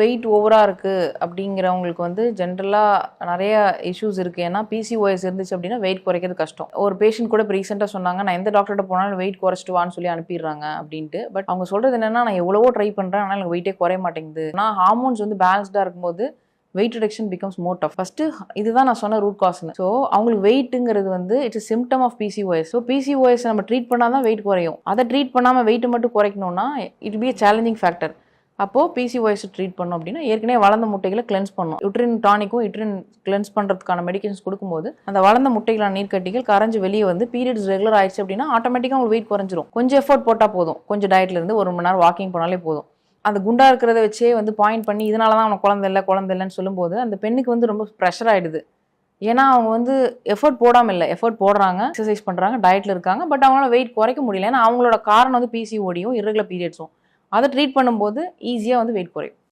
Wait ஓவரா இருக்கு அப்படிங்கிறவங்களுக்கு வந்து ஜென்ரலா நிறைய இஷ்யூஸ் இருக்கு. ஏன்னா பிசிஓஎஸ் இருந்துச்சு அப்படின்னா வெயிட் குறைக்கிறது கஷ்டம். ஒரு பேஷண்ட் கூட இப்போ ரீசெண்டாக சொன்னாங்க, நான் எந்த டாக்டர்கிட்ட போனாலும் வெயிட் குறைச்சிட்டு வான்னு சொல்லி அனுப்பிடுறாங்க அப்படின்ட்டு. பட் அவங்க சொல்றது என்னன்னா, நான் எவ்வளவோ ட்ரை பண்றேன், ஆனால் எனக்கு வெயிட்டே குறைய மாட்டேங்குது. ஆனால் ஹார்மோன்ஸ் வந்து பேலன்ஸ்டா இருக்கும்போது weight reduction becomes more tough. First இதுதான் நான் சொன்ன ரூட் காஸ்னு. ஸோ அவங்களுக்கு வெயிட்டுங்கிறது வந்து it's symptom of PCOS. So PCOS நம்ம ட்ரீட் பண்ணாதான் வெயிட் குறையும். அதை ட்ரீட் பண்ணாம வெயிட் மட்டும் குறைக்கணும்னா இட் பி சேலஞ்சிங் ஃபேக்டர். அப்போது பிசிஓஎஸ் ட்ரீட் பண்ணோம் அப்படின்னா ஏற்கனவே வளர்ந்த முட்டைகளை கிளென்ஸ் பண்ணணும். யூட்ரின் டானிக்கும் யூட்ரின் கிளென்ஸ் பண்ணுறதுக்கான மெடிக்கேஷன்ஸ் கொடுக்கும்போது அந்த வளர்ந்த முட்டைகளான நீர்க்கட்டிகள் கரைஞ்சு வெளியே வந்து பீரியட்ஸ் ரெகுலர் ஆயிடுச்சு அப்படின்னா ஆட்டோமேட்டிக்காக உங்களுக்கு வெயிட் குறைஞ்சிரும். கொஞ்சம் எஃபோர்ட் போட்டால் போதும். கொஞ்சம் டயட்ல இருந்து 1 மணி நேரம் வாக்கிங் போனாலே போதும். அந்த குண்டா இருக்கிறத வச்சே வந்து பாயிண்ட் பண்ணி இதனால தான் அவனுக்கு குழந்தை இல்லைன்னு சொல்லும்போது அந்த பெண்ணுக்கு வந்து ரொம்ப ப்ரெஷர் ஆகிடுது. ஏன்னா அவங்க வந்து எஃபர்ட் போடாமல் இல்லை, எஃபர்ட் போடுறாங்க, எக்ஸசைஸ் பண்ணுறாங்க, டயட்டில் இருக்காங்க, பட் அவங்களால வெயிட் குறைக்க முடியல. ஏன்னா அவங்களோட காரணம் வந்து பிசிஓடியும் இர்ரெகுலர் பீரியட்ஸும். அதை ட்ரீட் பண்ணும்போது ஈஸியாக வந்து வெயிட் குறையும்.